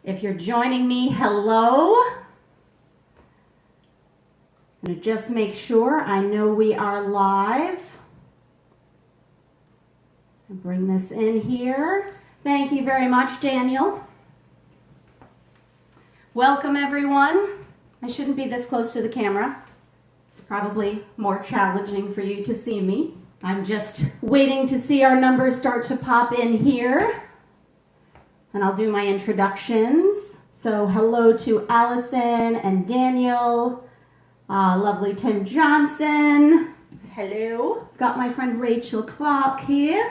If you're joining me, hello. I'm going to just make sure I know we are live. I'll bring this in here. Thank you very much, Daniel. Welcome, everyone. I shouldn't be this close to the camera. It's probably more challenging for you to see me. I'm just waiting to see our numbers start to pop in here. And I'll do my introductions. So hello to Allison and Daniel. Lovely Tim Johnson. Hello. Got my friend Rachel Clark here.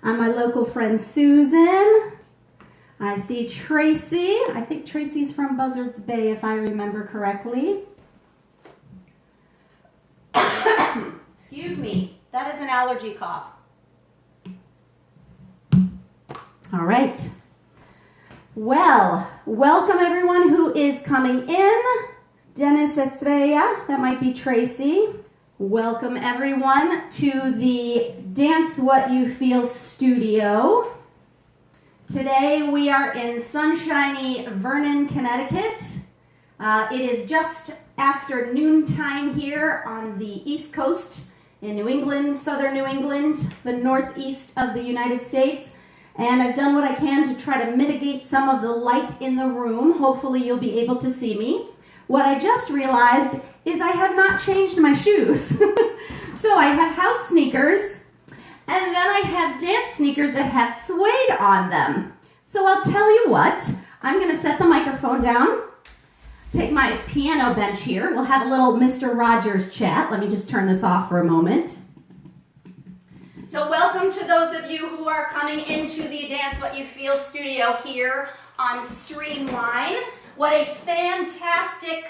And my local friend Susan. I see Tracy. I think Tracy's from Buzzards Bay if I remember correctly. Excuse me. That is an allergy cough. All right. Well, welcome everyone who is coming in. Dennis Estrella, that might be Tracy. Welcome everyone to the Dance What You Feel studio. Today we are in sunshiny Vernon, Connecticut. It is just after noontime here on the East Coast in New England, southern New England, the northeast of the United States. And I've done what I can to try to mitigate some of the light in the room. Hopefully you'll be able to see me. What I just realized is I have not changed my shoes. So I have house sneakers, and then I have dance sneakers that have suede on them. So I'll tell you what, I'm gonna set the microphone down, take my piano bench here. We'll have a little Mr. Rogers chat. Let me just turn this off for a moment. So welcome to those of you who are coming into the Dance What You Feel studio here on Streamline. What a fantastic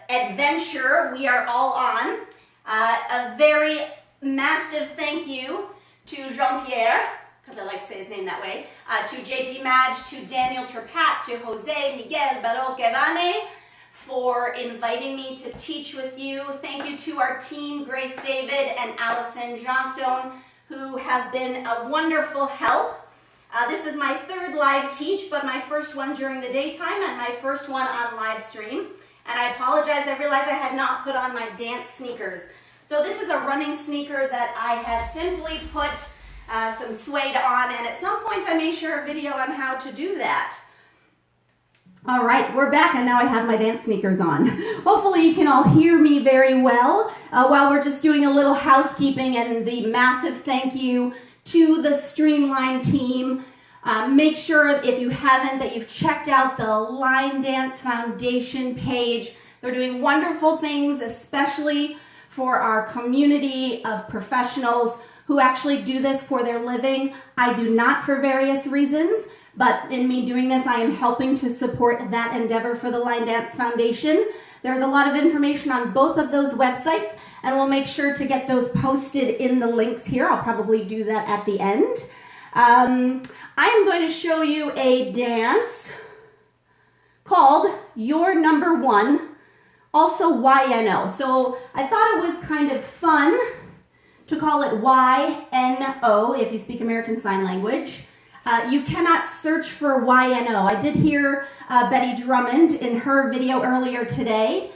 adventure we are all on. A very massive thank you to Jean-Pierre, because I like to say his name that way, to JP Madge, to Daniel Trepat, to Jose Miguel Baroque-Vane, for inviting me to teach with you. Thank you to our team, Grace David and Allison Johnstone, who have been a wonderful help. This is my third live teach, but my first one during the daytime and my first one on live stream. And I apologize, I realized I had not put on my dance sneakers. So this is a running sneaker that I have simply put some suede on, and at some point I may share a video on how to do that. All right, we're back, and now I have my dance sneakers on. Hopefully you can all hear me very well while we're just doing a little housekeeping and the massive thank you to the Streamline team. Make sure, if you haven't, that you've checked out the Line Dance Foundation page. They're doing wonderful things, especially for our community of professionals who actually do this for their living. I do not for various reasons. But in me doing this, I am helping to support that endeavor for the Line Dance Foundation. There's a lot of information on both of those websites, and we'll make sure to get those posted in the links here. I'll probably do that at the end. I'm going to show you a dance called Your Number One, also YNO. So I thought it was kind of fun to call it YNO if you speak American Sign Language. You cannot search for YNO. I did hear Betty Drummond in her video earlier today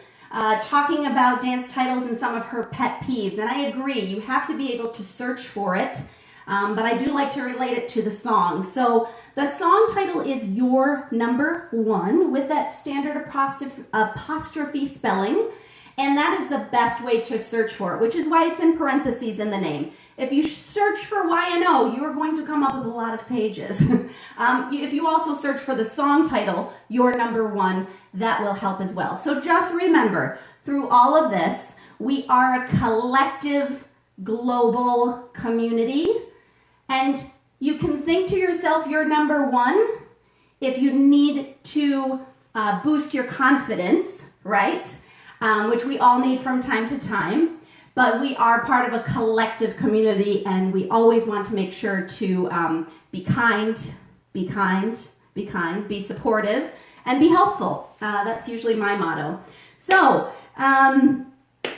talking about dance titles and some of her pet peeves. And I agree, you have to be able to search for it. But I do like to relate it to the song. So the song title is Your Number One with that standard apostrophe spelling. And that is the best way to search for it, which is why it's in parentheses in the name. If you search for YNO, you are going to come up with a lot of pages. If you also search for the song title, Your Number One, that will help as well. So just remember, through all of this, we are a collective global community. And you can think to yourself, you're number one, if you need to boost your confidence, right? Which we all need from time to time. But we are part of a collective community, and we always want to make sure to be kind, be supportive, and be helpful. That's usually my motto. So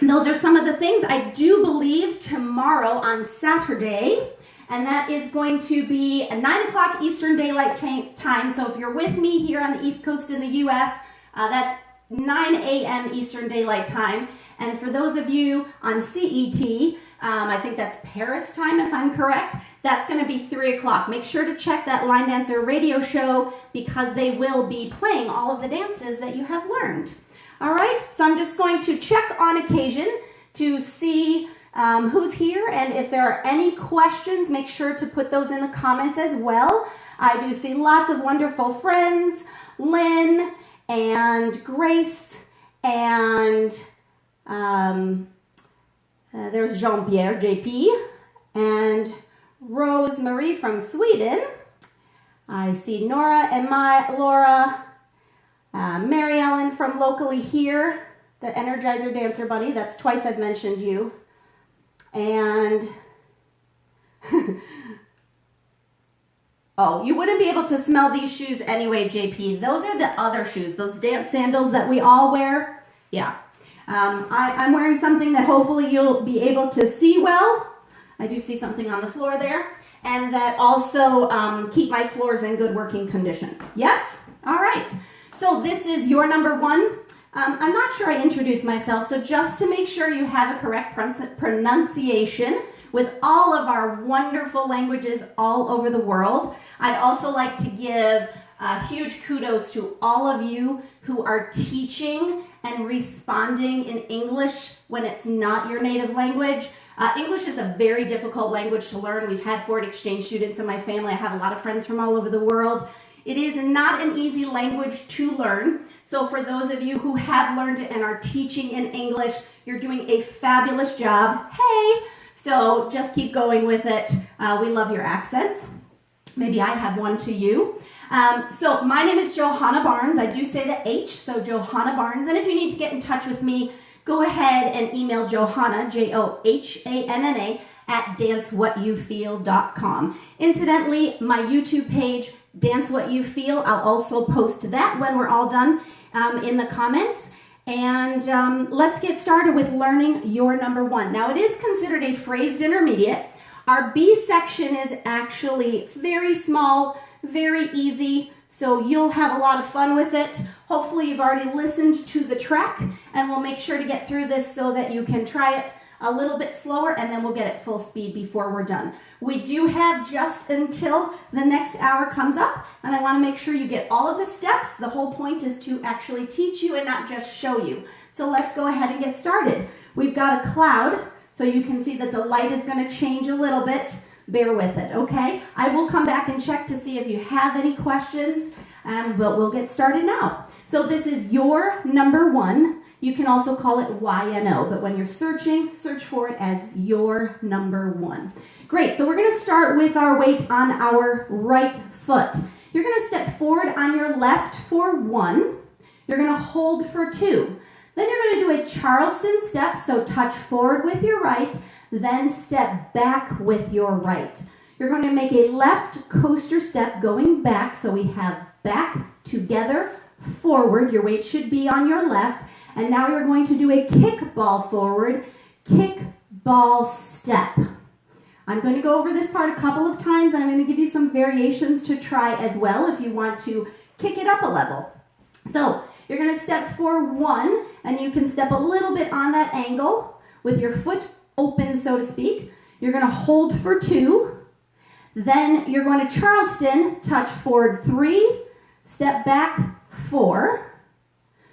those are some of the things. I do believe tomorrow on Saturday and that is going to be 9 o'clock Eastern Daylight Time. So if you're with me here on the East Coast in the U.S., that's 9 a.m. Eastern Daylight Time. And for those of you on CET, I think that's Paris time if I'm correct, that's going to be 3 o'clock. Make sure to check that Line Dancer radio show because they will be playing all of the dances that you have learned. All right, so I'm just going to check on occasion to see who's here, and if there are any questions, make sure to put those in the comments as well. I do see lots of wonderful friends, Lynn and Grace, and there's Jean-Pierre, JP, and Rose-Marie from Sweden. I see Nora, Emma, Laura, Mary Ellen from locally here, the Energizer Dancer Bunny. That's twice I've mentioned you. And, oh, you wouldn't be able to smell these shoes anyway, JP. Those are the other shoes, those dance sandals that we all wear. Yeah. I'm wearing something that hopefully you'll be able to see well. I do see something on the floor there. And that also keep my floors in good working condition. Yes? All right. So this is your number one. I'm not sure I introduced myself, so just to make sure you have a correct pronunciation with all of our wonderful languages all over the world, I'd also like to give huge kudos to all of you who are teaching and responding in English when it's not your native language. English is a very difficult language to learn. We've had foreign exchange students in my family. I have a lot of friends from all over the world. It is not an easy language to learn. So for those of you who have learned it and are teaching in English, you're doing a fabulous job. Hey! So just keep going with it. We love your accents. Maybe I have one to you. So my name is Johanna Barnes. I do say the H, so Johanna Barnes. And if you need to get in touch with me, go ahead and email Johanna, Johanna, at dancewhatyoufeel.com. Incidentally, my YouTube page, Dance What You Feel, I'll also post that when we're all done in the comments. And let's get started with learning your number one. Now, it is considered a phrased intermediate. Our B section is actually very small, very easy, so you'll have a lot of fun with it. Hopefully, you've already listened to the track, and we'll make sure to get through this so that you can try it a little bit slower, and then we'll get it full speed before we're done. We do have just until the next hour comes up, and I want to make sure you get all of the steps. The whole point is to actually teach you and not just show you. So let's go ahead and get started. We've got a cloud, so you can see that the light is going to change a little bit. Bear with it, okay? I will come back and check to see if you have any questions, but we'll get started now. So this is your number one. You can also call it YNO, but when you're searching, search for it as your number one. Great, so we're going to start with our weight on our right foot. You're going to step forward on your left for 1. You're going to hold for 2. Then you're going to do a Charleston step, so touch forward with your right, then step back with your right. You're going to make a left coaster step going back, so we have back, together, forward. Your weight should be on your left. And now you're going to do a kick ball forward, kick ball step. I'm going to go over this part a couple of times, and I'm going to give you some variations to try as well if you want to kick it up a level. So you're going to step for 1, and you can step a little bit on that angle with your foot open, so to speak. You're going to hold for 2. Then you're going to Charleston, touch forward 3, step back 4.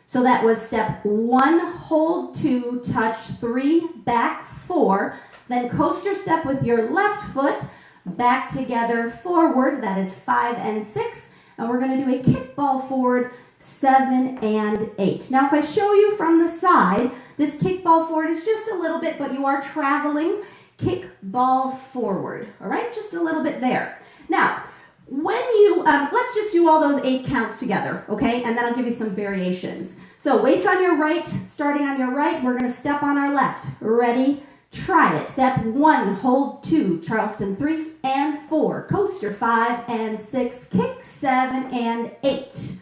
So that was step 1, hold 2, touch 3, back 4. Then coaster step with your left foot, back together, forward. That is 5 and 6. And we're going to do a kick ball forward, 7 and 8. Now if I show you from the side, this kick ball forward is just a little bit, but you are traveling. Kick ball forward. All right, just a little bit there. Now, when you, let's just do all those 8 counts together, okay? And then I'll give you some variations. So weights on your right, starting on your right, we're going to step on our left. Ready? Try it. Step 1, hold 2, Charleston 3 and 4, coaster 5 and 6, kick 7 and 8.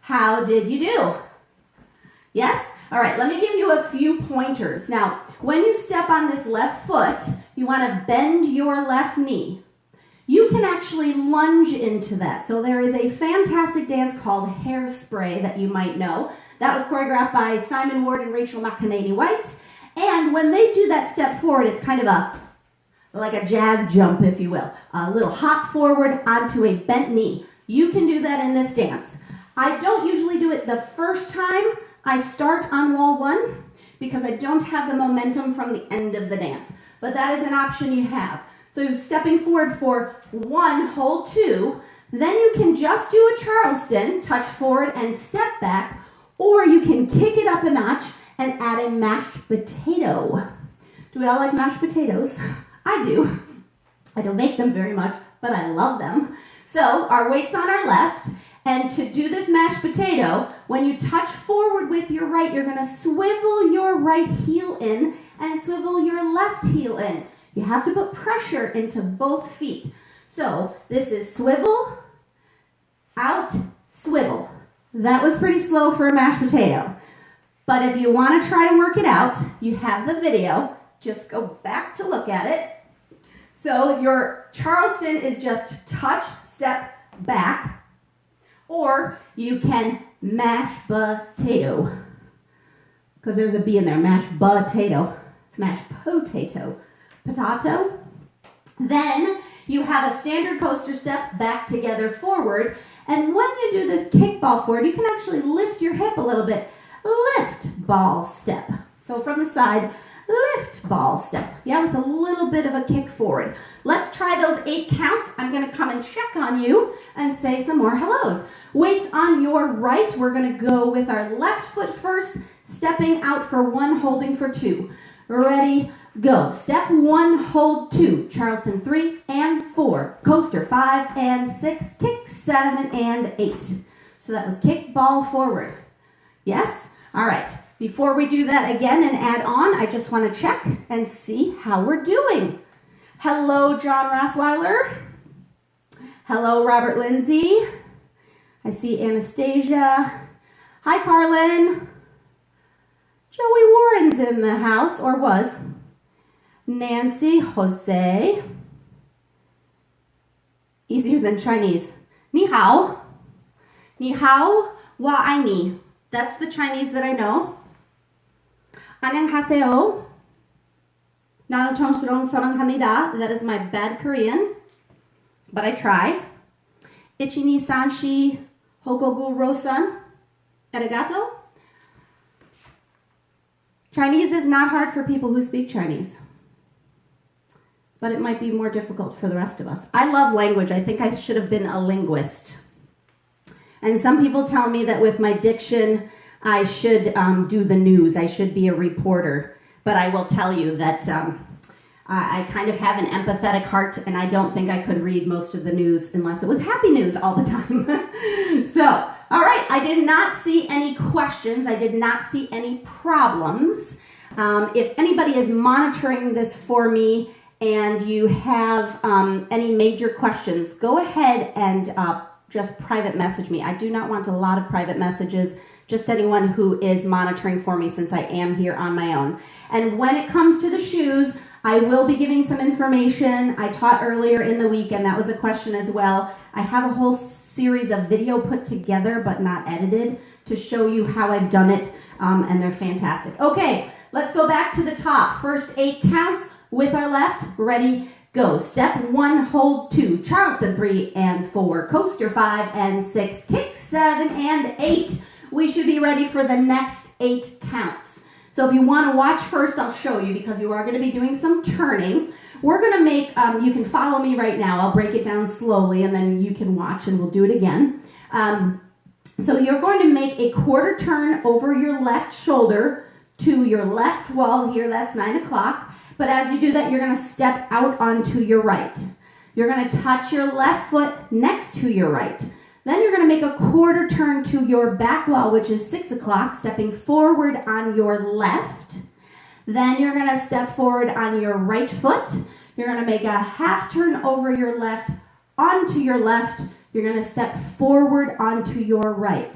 How did you do? Yes? All right, let me give you a few pointers. Now, when you step on this left foot, you want to bend your left knee. You can actually lunge into that. So there is a fantastic dance called Hairspray that you might know. That was choreographed by Simon Ward and Rachel McCanany-White. And when they do that step forward, it's kind of like a jazz jump, if you will. A little hop forward onto a bent knee. You can do that in this dance. I don't usually do it the first time I start on wall 1 because I don't have the momentum from the end of the dance. But that is an option you have. So stepping forward for 1, hold 2, then you can just do a Charleston, touch forward and step back, or you can kick it up a notch and add a mashed potato. Do we all like mashed potatoes? I do. I don't make them very much, but I love them. So our weight's on our left, and to do this mashed potato, when you touch forward with your right, you're gonna swivel your right heel in and swivel your left heel in. You have to put pressure into both feet. So this is swivel, out, swivel. That was pretty slow for a mashed potato. But if you want to try to work it out, you have the video. Just go back to look at it. So your Charleston is just touch, step, back. Or you can mash potato. Because there's a B in there, mash potato. It's mashed potato. Potato. Then you have a standard coaster step, back together, forward. And when you do this kickball forward, you can actually lift your hip a little bit. Lift, ball, step. So from the side, lift, ball, step. Yeah, with a little bit of a kick forward. Let's try those 8 counts. I'm going to come and check on you and say some more hellos. Weights on your right. We're going to go with our left foot first, stepping out for 1, holding for 2. Ready, go. Step 1, hold 2. Charleston 3 and 4. Coaster 5 and 6. Kick 7 and 8. So that was kick, ball, forward. Yes? All right. Before we do that again and add on, I just want to check and see how we're doing. Hello, John Rossweiler. Hello, Robert Lindsay. I see Anastasia. Hi, Carlin. Joey Warren's in the house, or was. Nancy, Jose. Easier than Chinese. Ni hao. Ni hao wa ai ni. That's the Chinese that I know. Annyeonghaseyo. Naruton shirong sorong hanida. That is my bad Korean, but I try. Ichi ni san shi hokogu rosan. Arigato. Chinese is not hard for people who speak Chinese, but it might be more difficult for the rest of us. I love language. I think I should have been a linguist. And some people tell me that with my diction, I should do the news. I should be a reporter. But I will tell you that I kind of have an empathetic heart, and I don't think I could read most of the news unless it was happy news all the time. So, all right, I did not see any questions. I did not see any problems. If anybody is monitoring this for me and you have any major questions, go ahead and just private message me. I do not want a lot of private messages, just anyone who is monitoring for me since I am here on my own. And when it comes to the shoes, I will be giving some information. I taught earlier in the week, and that was a question as well. I have a whole series of video put together, but not edited, to show you how I've done it, and they're fantastic. Okay, let's go back to the top. First 8 counts with our left. Ready, go. Step 1, hold 2. Charleston 3 and 4. Coaster 5 and 6. Kick 7 and 8. We should be ready for the next 8 counts. So if you want to watch first, I'll show you because you are going to be doing some turning. We're going to make, you can follow me right now. I'll break it down slowly and then you can watch and we'll do it again. So you're going to make a quarter turn over your left shoulder to your left wall here. That's 9 o'clock. But as you do that, you're going to step out onto your right. You're going to touch your left foot next to your right. Then you're going to make a quarter turn to your back wall, which is 6 o'clock, stepping forward on your left. Then you're going to step forward on your right foot. You're going to make a half turn over your left, onto your left. You're going to step forward onto your right.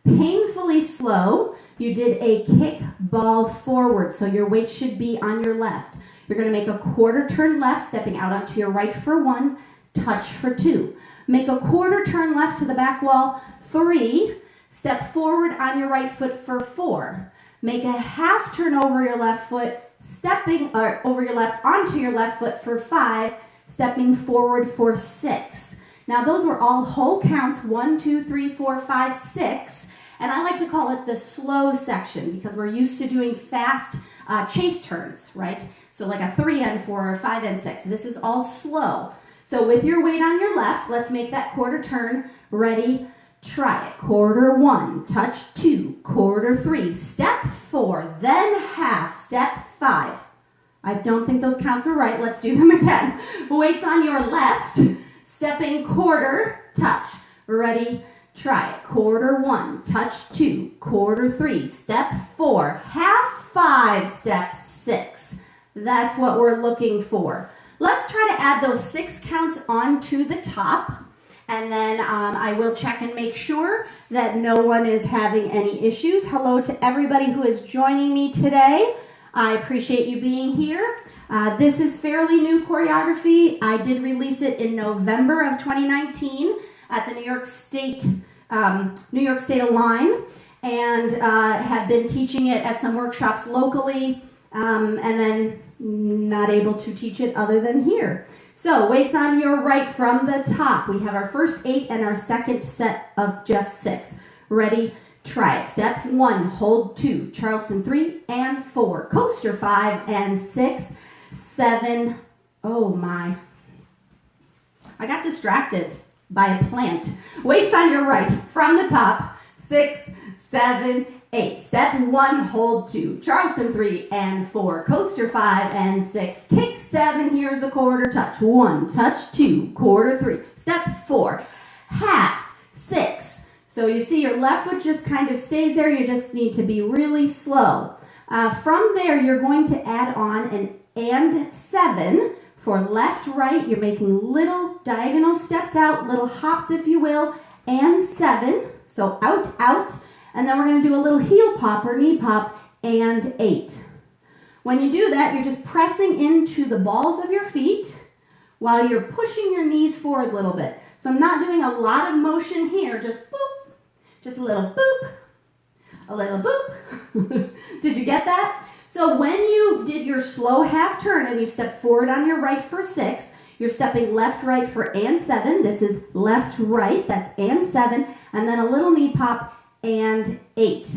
painfully slow, you did a kick ball forward. So your weight should be on your left. You're going to make a quarter turn left, stepping out onto your right for 1, touch for 2. Make a quarter turn left to the back wall, 3. Step forward on your right foot for 4. Make a half turn over your left foot, stepping over your left onto your left foot for 5, stepping forward for 6. Now those were all whole counts, 1, 2, 3, 4, 5, 6. And I like to call it the slow section because we're used to doing fast chase turns, right? So like a 3 and 4 or 5 and 6. This is all slow. So with your weight on your left, let's make that quarter turn. Ready? Try it. Quarter 1, touch 2, quarter 3, step 4, then half, step 5. I don't think those counts were right. Let's do them again. Weights on your left, stepping quarter, touch. Ready? Try it. Quarter 1, touch 2, quarter 3, step 4, half 5, step 6. That's what we're looking for. Let's try to add those 6 counts onto the top. And then I will check and make sure that no one is having any issues. Hello to everybody who is joining me today. I appreciate you being here. This is fairly new choreography. I did release it in November of 2019 at the New York State Align, and have been teaching it at some workshops locally, and then not able to teach it other than here. So weights on your right from the top. We have our first 8 and our second set of just 6. Ready? Try it. Step 1, hold 2, Charleston 3 and 4, coaster 5 and 6, 7. Oh my. I got distracted by a plant. Weights on your right from the top. 6, 7, 8. Step 1, hold 2, Charleston 3 and 4, coaster 5 and 6, kick 7, here's the quarter, touch 1, touch 2, quarter 3, step 4, half, 6. So you see your left foot just kind of stays there, you just need to be really slow. From there, you're going to add on an and 7 for left, right. You're making little diagonal steps out, little hops if you will, and 7, so out, out. And then we're going to do a little heel pop or knee pop and 8. When you do that, you're just pressing into the balls of your feet while you're pushing your knees forward a little bit. So I'm not doing a lot of motion here, just boop, just a little boop, a little boop. Did you get that? So when you did your slow half turn and you step forward on your right for 6, you're stepping left, right for and 7. This is left, right, that's and 7, and then a little knee pop and 8.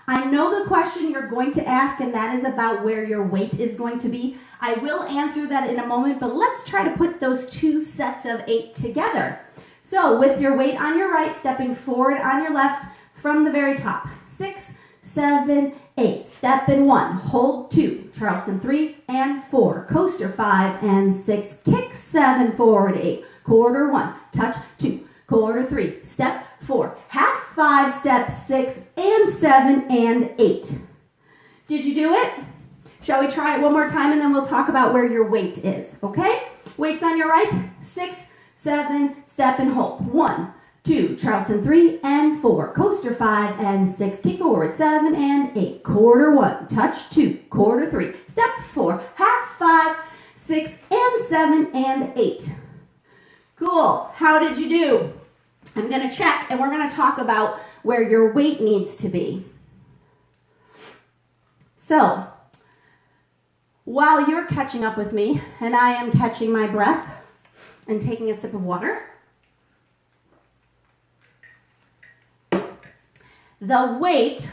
I know the question you're going to ask, and that is about where your weight is going to be. I will answer that in a moment, but let's try to put those 2 sets of 8 together. So with your weight on your right, stepping forward on your left from the very top. 6, 7, 8. Step in 1, hold 2, Charleston 3 and 4, coaster 5 and 6, kick 7, forward 8, quarter 1, touch 2, quarter 3, step 4, half 5, step 6, and 7, and 8. Did you do it? Shall we try it one more time and then we'll talk about where your weight is, okay? Weights on your right, 6, 7, step and hold. 1, 2, Charleston 3 and 4, coaster 5 and 6, kick forward 7 and 8, quarter 1, touch 2, quarter 3, step 4, half 5, 6, and 7, and 8. Cool. How did you do? I'm going to check and we're going to talk about where your weight needs to be. So, while you're catching up with me and I am catching my breath and taking a sip of water, the weight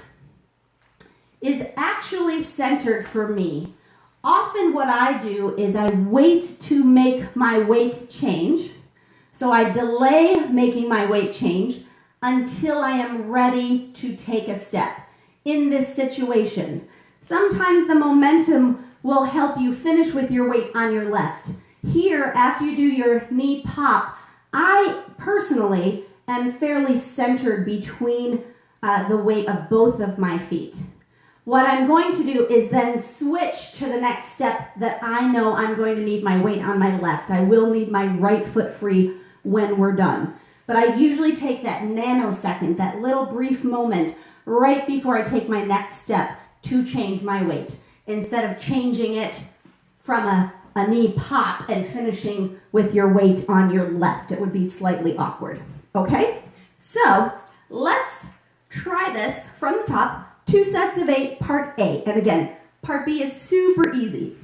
is actually centered for me. Often what I do is I wait to make my weight change. So I delay making my weight change until I am ready to take a step in this situation. Sometimes the momentum will help you finish with your weight on your left. Here, after you do your knee pop, I personally am fairly centered between the weight of both of my feet. What I'm going to do is then switch to the next step that I know I'm going to need my weight on my left. I will need my right foot free when we're done. but I usually take that nanosecond, that little brief moment right before I take my next step to change my weight, instead of changing it from a knee pop and finishing with your weight on your left. It would be slightly awkward, okay? So let's try this from the top. 2 sets of 8, part A. And again, part B is super easy.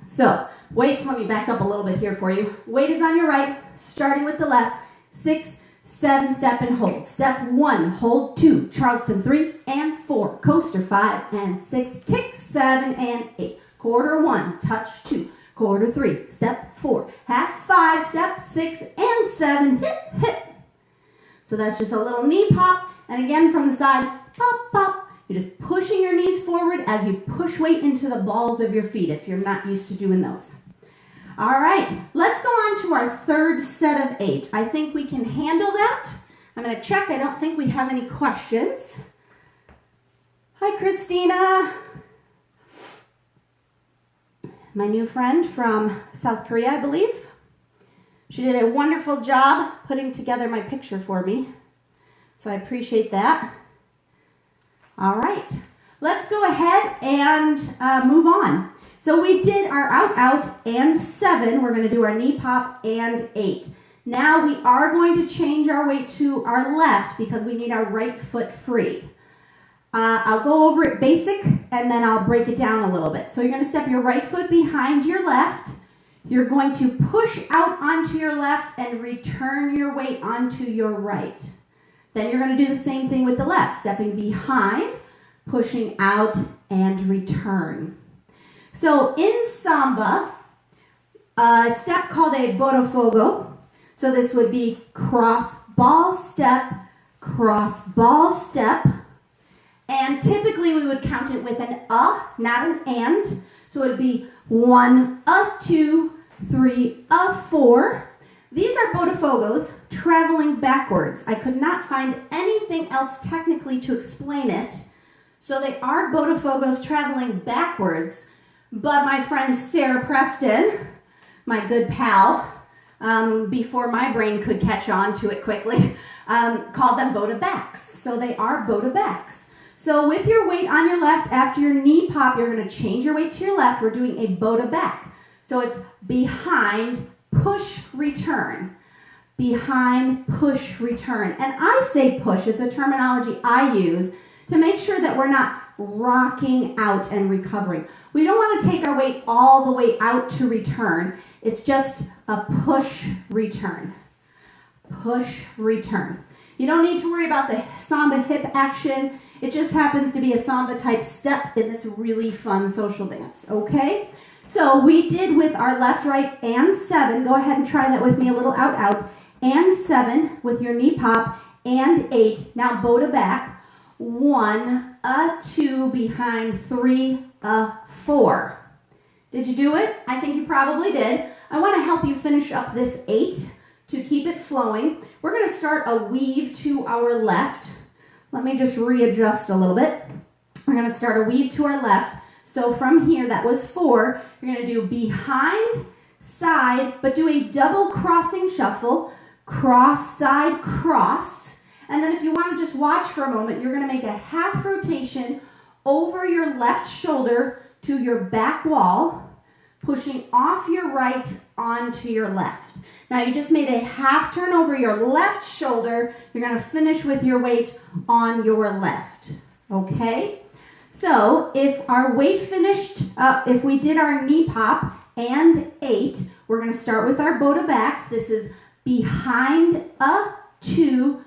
So weight, let me back up a little bit here for you. Weight is on your right, starting with the left. 6, 7, step and hold. Step 1, hold 2, Charleston 3 and 4, coaster 5 and 6, kick 7 and 8, quarter 1, touch 2, quarter 3, step 4, half 5, step 6 and 7, hip, hip. So that's just a little knee pop, and again from the side, pop, pop. You're just pushing your knees forward as you push weight into the balls of your feet if you're not used to doing those. All right, let's go on to our third set of 8. I think we can handle that. I'm going to check. I don't think we have any questions. Hi, Christina. My new friend from South Korea, I believe. She did a wonderful job putting together my picture for me, so I appreciate that. All right, let's go ahead and move on. So we did our out, and 7. We're going to do our knee pop and 8. Now we are going to change our weight to our left because we need our right foot free. I'll go over it basic, and then I'll break it down a little bit. So you're going to step your right foot behind your left. You're going to push out onto your left and return your weight onto your right. Then you're going to do the same thing with the left, stepping behind, pushing out, and return. So in Samba, a step called a botafogo. So this would be cross ball step, and typically we would count it with an not an and. So it would be 1, 2, 3, 4. These are botafogos traveling backwards. I could not find anything else technically to explain it. So they are botafogos traveling backwards, but my friend Sarah Preston, my good pal, before my brain could catch on to it quickly, called them bota backs. So they are bota backs. So with your weight on your left, after your knee pop, you're going to change your weight to your left. We're doing a bota back. So it's behind, push, return. Behind, push, return. And I say push. It's a terminology I use to make sure that we're not rocking out and recovering. We don't want to take our weight all the way out to return. It's just a push, return. Push, return. You don't need to worry about the samba hip action. It just happens to be a samba type step in this really fun social dance, okay? So we did with our left, right, and 7. Go ahead and try that with me, a little out, and 7 with your knee pop, and 8. Now bota back. 1, 2, behind 3, 4. Did you do it? I think you probably did. I want to help you finish up this 8 to keep it flowing. We're going to start a weave to our left. Let me just readjust a little bit. We're going to start a weave to our left. So from here, that was 4. You're going to do behind, side, but do a double crossing shuffle. Cross, side, cross. And then if you want to just watch for a moment, you're going to make a half rotation over your left shoulder to your back wall, pushing off your right onto your left. Now you just made a half turn over your left shoulder. You're going to finish with your weight on your left. Okay? So if our weight finished, if we did our knee pop and 8, we're going to start with our bota backs. This is behind a 2,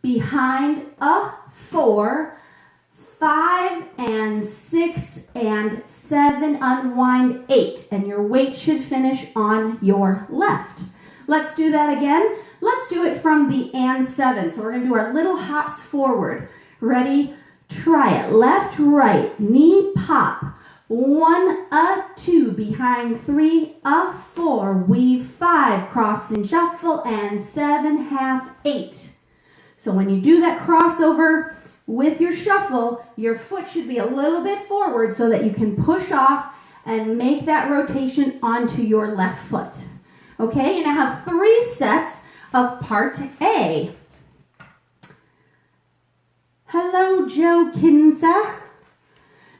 behind a 4, 5 and 6 and 7, unwind 8, and your weight should finish on your left. Let's do that again. Let's do it from the and 7. So we're going to do our little hops forward. Ready? Try it. Left, right, knee pop. 1, 2, behind 3, 4, weave 5, cross and shuffle, and 7, half 8. So when you do that crossover with your shuffle, your foot should be a little bit forward so that you can push off and make that rotation onto your left foot. Okay, you now have 3 sets. of part A. Hello, Joe Kinsa.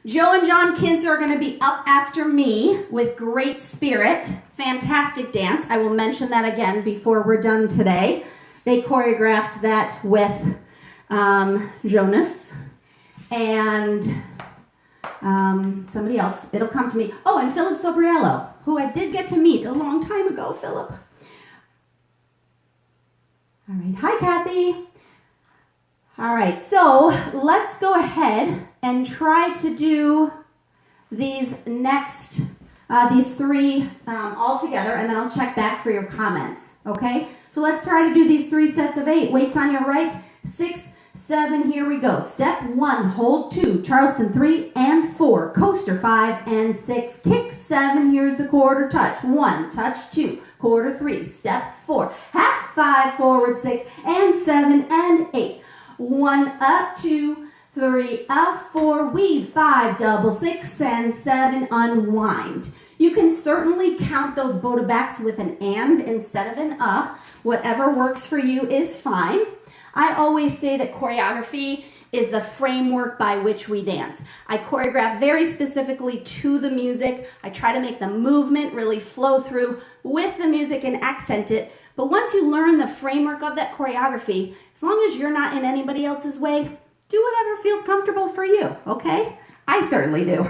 Joe and John Kinsa are going to be up after me with great spirit. Fantastic dance. I will mention that again before we're done today. They choreographed that with Jonas and somebody else. It'll come to me. Oh, and Philip Sobriello, who I did get to meet a long time ago, Philip. All right. Hi, Kathy. All right. So let's go ahead and try to do these next, these three all together, and then I'll check back for your comments. Okay? So let's try to do these 3 sets of 8. Weights on your right. 6, 7, here we go. Step 1, hold 2, Charleston 3 and 4, coaster 5 and 6, kick 7, here's the quarter touch, 1, touch 2, quarter 3, step 4, half 5, forward 6 and 7 and 8, 1 up, 2, 3 up, 4, weave 5, double 6 and 7, unwind. You can certainly count those Bota backs with an and instead of an whatever works for you is fine. I always say that choreography is the framework by which we dance. I choreograph very specifically to the music. I try to make the movement really flow through with the music and accent it. But once you learn the framework of that choreography, as long as you're not in anybody else's way, do whatever feels comfortable for you, okay? I certainly do.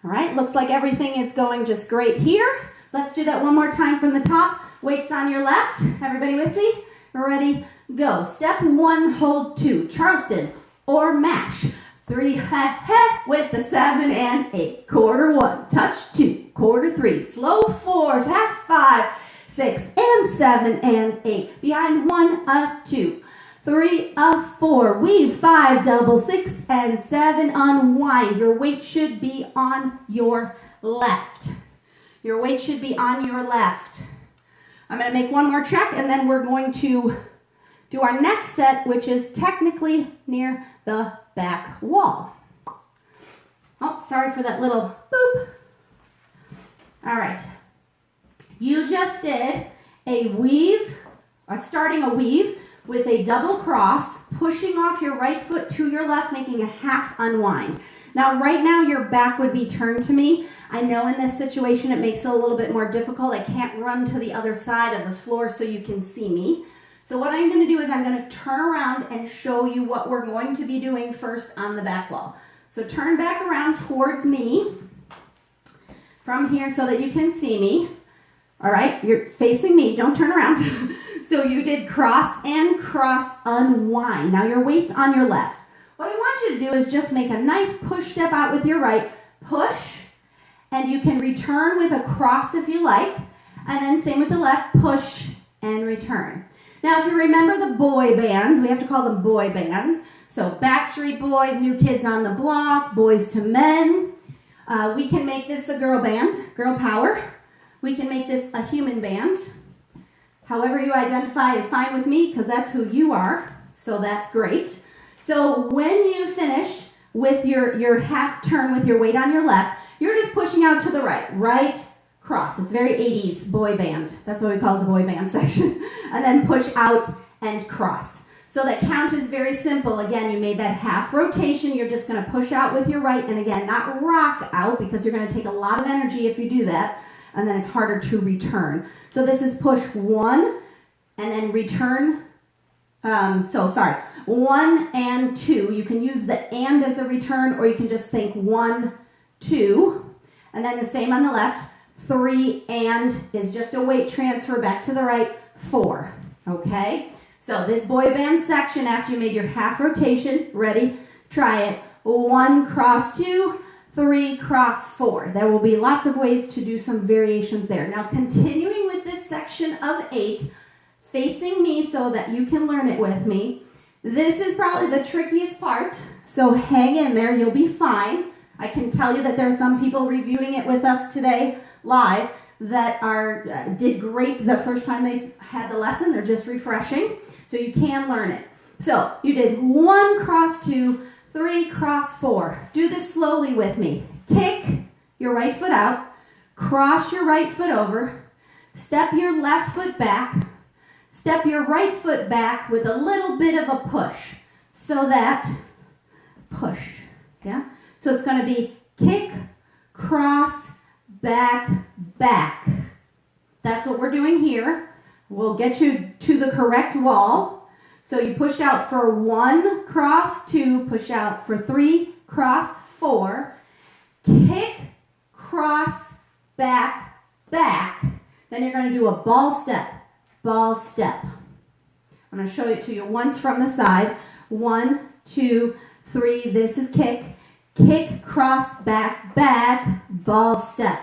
All right, looks like everything is going just great here. Let's do that one more time from the top. Weights on your left. Everybody with me? Ready, go. Step 1, hold 2, Charleston or mash. 3, with the 7 and 8. Quarter 1, touch 2, quarter 3, slow 4s, half 5, 6 and 7 and 8. Behind 1 up 2, 3 up 4, weave 5, double 6 and 7, unwind. Your weight should be on your left. Your weight should be on your left. I'm going to make one more check, and then we're going to do our next set, which is technically near the back wall. Oh, sorry for that little boop. All right. You just did a weave, starting a weave with a double cross, pushing off your right foot to your left, making a half unwind. Now, right now, your back would be turned to me. I know in this situation it makes it a little bit more difficult. I can't run to the other side of the floor so you can see me. So what I'm going to do is I'm going to turn around and show you what we're going to be doing first on the back wall. So turn back around towards me from here so that you can see me. All right, you're facing me. Don't turn around. So you did cross and cross, unwind. Now your weight's on your left. What I want you to do is just make a nice push step out with your right. Push, and you can return with a cross if you like. And then same with the left, push and return. Now if you remember the boy bands, we have to call them boy bands. So Backstreet Boys, New Kids on the Block, Boys to Men. We can make this a girl band, girl power. We can make this a human band. However you identify is fine with me because that's who you are. So that's great. So when you finished with your half turn with your weight on your left, you're just pushing out to the right. Right, cross. It's very 80s boy band. That's what we call the boy band section. And then push out and cross. So that count is very simple. Again, you made that half rotation. You're just going to push out with your right. And again, not rock out because you're going to take a lot of energy if you do that. And then it's harder to return. So this is push 1 and then return. 1 and 2. You can use the and as the return, or you can just think 1, 2. And then the same on the left. 3 and is just a weight transfer back to the right. 4. Okay? So this boy band section, after you made your half rotation, ready? Try it. 1, cross 2, 3, cross 4. There will be lots of ways to do some variations there. Now continuing with this section of 8, facing me so that you can learn it with me. This is probably the trickiest part, so hang in there, you'll be fine. I can tell you that there are some people reviewing it with us today live that did great the first time they had the lesson. They're just refreshing, so you can learn it. So you did 1, cross 2, 3, cross 4. Do this slowly with me. Kick your right foot out, cross your right foot over, Step your left foot back. Step your right foot back with a little bit of a push. So that, push, yeah? So it's going to be kick, cross, back, back. That's what we're doing here. We'll get you to the correct wall. So you push out for 1, cross, 2, push out for 3, cross, 4. Kick, cross, back, back. Then you're going to do a ball step, ball step. I'm going to show it to you once from the side. 1, 2, 3, this is kick. Kick, cross, back, back, ball step.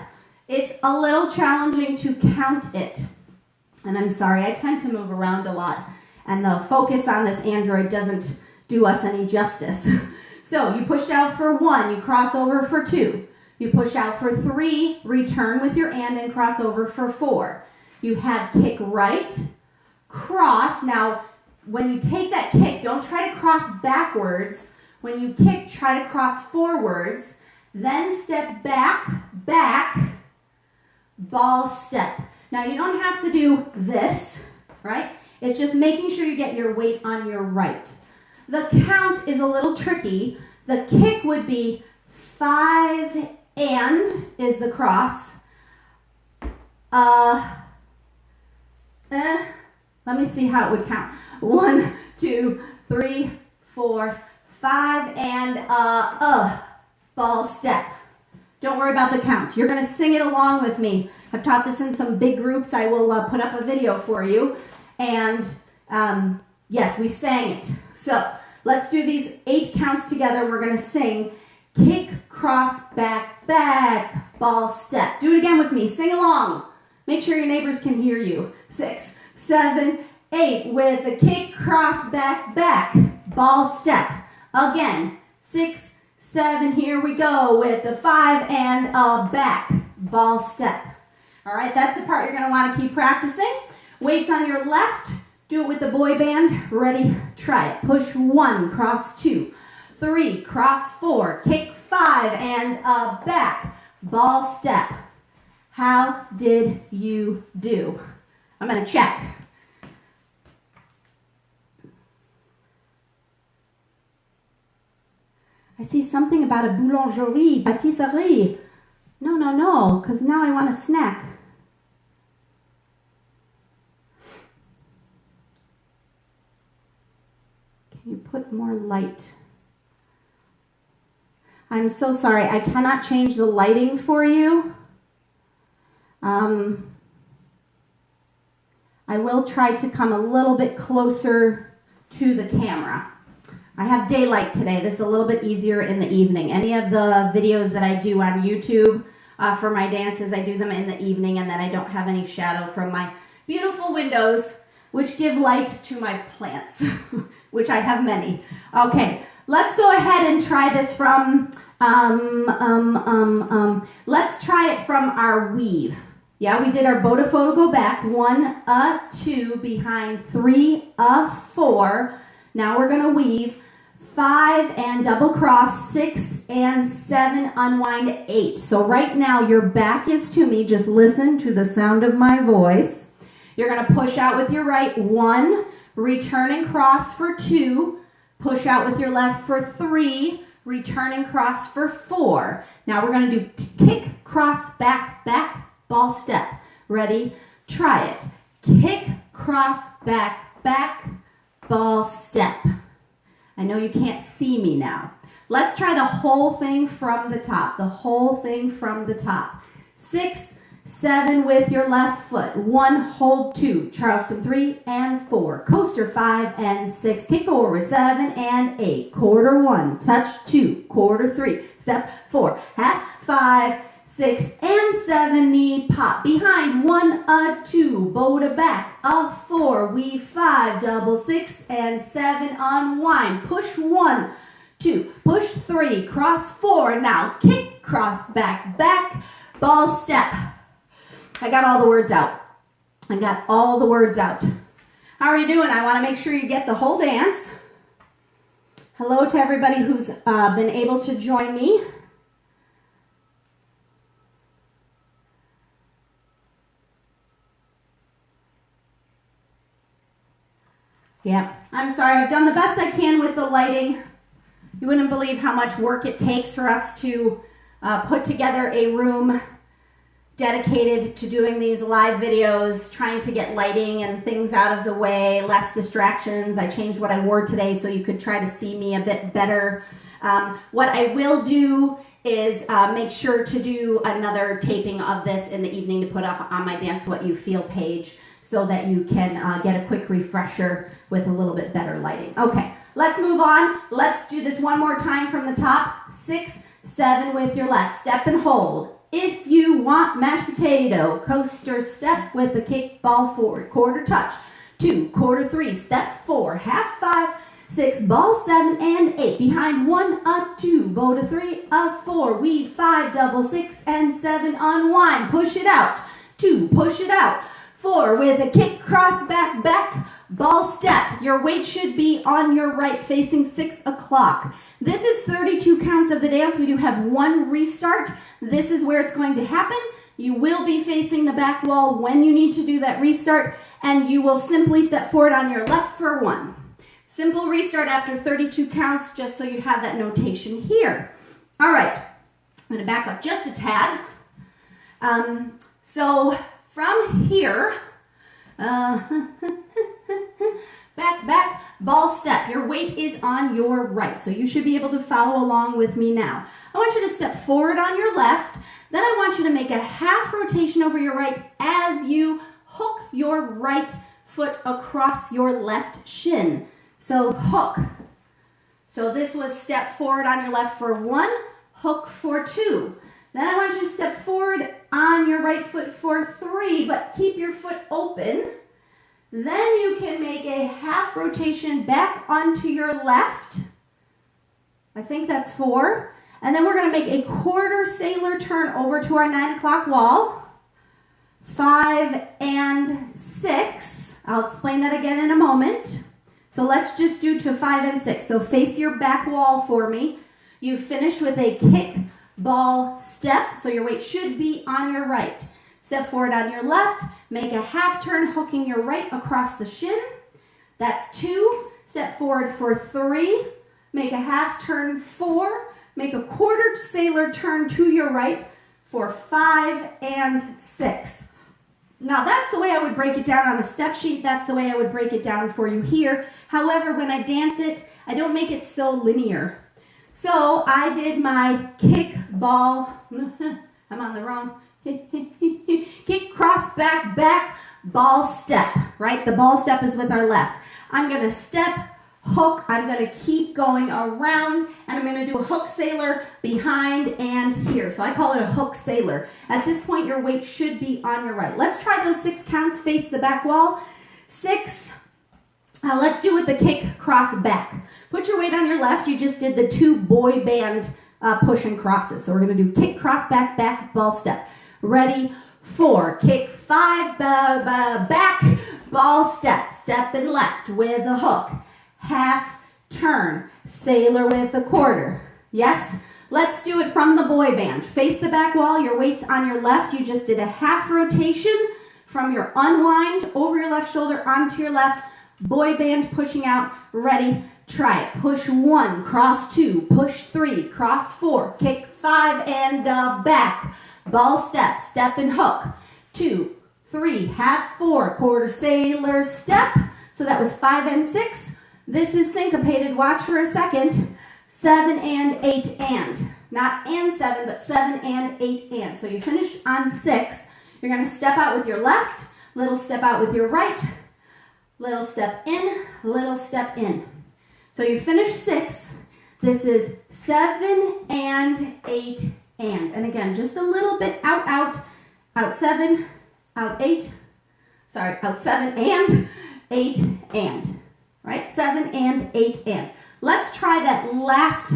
It's a little challenging to count it. And I'm sorry, I tend to move around a lot. And the focus on this Android doesn't do us any justice. So you pushed out for 1, you cross over for 2. You push out for 3, return with your and cross over for 4. You have kick right, cross. Now, when you take that kick, don't try to cross backwards. When you kick, try to cross forwards. Then step back, back, ball step. Now, you don't have to do this, right? It's just making sure you get your weight on your right. The count is a little tricky. The kick would be 5 and is the cross. Let me see how it would count. 1, 2, 3, 4, 5, and ball step. Don't worry about the count. You're going to sing it along with me. I've taught this in some big groups. I will put up a video for you. And yes, we sang it. So let's do these 8 counts together. We're going to sing kick, cross, back, back, ball step. Do it again with me. Sing along. Make sure your neighbors can hear you. 6, 7, 8 with the kick, cross, back, back, ball step. Again, 6, 7, here we go with the 5 and back, ball step. All right, that's the part you're going to want to keep practicing. Weights on your left. Do it with the boy band. Ready? Try it. Push 1, cross 2, 3, cross 4, kick 5 and back, ball step. How did you do? I'm going to check. I see something about a boulangerie, pâtisserie. No, because now I want a snack. Can you put more light? I'm so sorry, I cannot change the lighting for you. I will try to come a little bit closer to the camera. I have daylight today. This is a little bit easier in the evening. Any of the videos that I do on YouTube for my dances, I do them in the evening, and then I don't have any shadow from my beautiful windows, which give light to my plants, which I have many. Okay, let's go ahead and try this from, let's try it from our weave. Yeah, we did our bow to photo, go back, 1, 2, behind, 3, 4. Now we're gonna weave, 5 and double cross, 6 and 7, unwind, 8. So right now your back is to me, just listen to the sound of my voice. You're gonna push out with your right, 1, return and cross for 2, push out with your left for 3, return and cross for 4. Now we're gonna do kick, cross, back, back, ball step. Ready? Try it. Kick, cross, back, back, ball step. I know you can't see me now. Let's try the whole thing from the top. The whole thing from the top. 6, 7 with your left foot. 1, hold 2. Charleston 3 and 4. Coaster 5 and 6. Kick forward 7 and 8. Quarter 1. Touch 2. Quarter 3. Step 4. Half 5. 6 and 7, knee pop. Behind 1, 2, bow to back, a 4, weave 5, double 6 and 7, unwind. Push 1, 2, push 3, cross 4. Now kick, cross, back, back, ball step. I got all the words out. How are you doing? I want to make sure you get the whole dance. Hello to everybody who's been able to join me. Yeah, I'm sorry. I've done the best I can with the lighting. You wouldn't believe how much work it takes for us to put together a room dedicated to doing these live videos, trying to get lighting and things out of the way, less distractions. I changed what I wore today so you could try to see me a bit better. What I will do is make sure to do another taping of this in the evening to put up on my Dance What You Feel page so that you can get a quick refresher with a little bit better lighting. Okay, let's move on. Let's do this one more time from the top. 6, 7 with your left. Step and hold. If you want mashed potato, coaster step with the kick ball forward, quarter touch, 2, quarter 3, step 4, half 5, 6, ball 7 and 8, behind 1, a 2, bow to 3, a 4, weave 5, double 6 and 7, unwind, push it out, 2, push it out, 4, with a kick, cross, back, back, ball step. Your weight should be on your right facing 6 o'clock. This is 32 counts of the dance. We do have one restart. This is where it's going to happen. You will be facing the back wall when you need to do that restart, and you will simply step forward on your left for 1. Simple restart after 32 counts, just so you have that notation here. All right, I'm going to back up just a tad. So from here, back, ball step. Your weight is on your right, so you should be able to follow along with me now. I want you to step forward on your left. Then I want you to make a half rotation over your right as you hook your right foot across your left shin. So hook. So this was step forward on your left for 1, hook for 2. Then I want you to step forward on your right foot for 3, but keep your foot open. Then you can make a half rotation back onto your left. I think that's 4. And then we're going to make a quarter sailor turn over to our 9 o'clock wall. 5 and 6. I'll explain that again in a moment. So let's just do to 5 and 6. So face your back wall for me. You finished with a kick, ball, step. So your weight should be on your right. Step forward on your left. Make a half turn, hooking your right across the shin. That's 2. Step forward for 3. Make a half turn, 4. Make a quarter sailor turn to your right for 5 and 6. Now that's the way I would break it down on a step sheet. That's the way I would break it down for you here. However, when I dance it, I don't make it so linear. So I did my kick, ball, I'm on the wrong, kick, cross, back, back, ball, step, right? The ball step is with our left. I'm going to step, hook, I'm going to keep going around, and I'm going to do a hook sailor behind and here. So I call it a hook sailor. At this point, your weight should be on your right. Let's try those 6 counts, face the back wall. 6, let's do with the kick, cross, back. Put your weight on your left. You just did the 2 boy band push and crosses. So we're going to do kick, cross, back, back, ball, step. Ready? 4, kick, 5, back, ball, step. Step and left with a hook. Half turn, sailor with a quarter. Yes? Let's do it from the boy band. Face the back wall, your weight's on your left. You just did a half rotation from your unwind over your left shoulder onto your left. Boy band pushing out. Ready? Try it. Push 1, cross 2, push 3, cross 4, kick 5 and back. Ball step, step and hook. 2, 3, half 4, quarter sailor step. So that was 5 and 6. This is syncopated. Watch for a second. 7 and 8 and. Not and 7, but 7 and 8 and. So you finish on 6. You're going to step out with your left, little step out with your right, little step in, little step in. So you finish 6. This is 7 and 8 and. And again, just a little bit out 7, out 8. Sorry, out 7 and 8 and. Right? 7 and 8 and. Let's try that last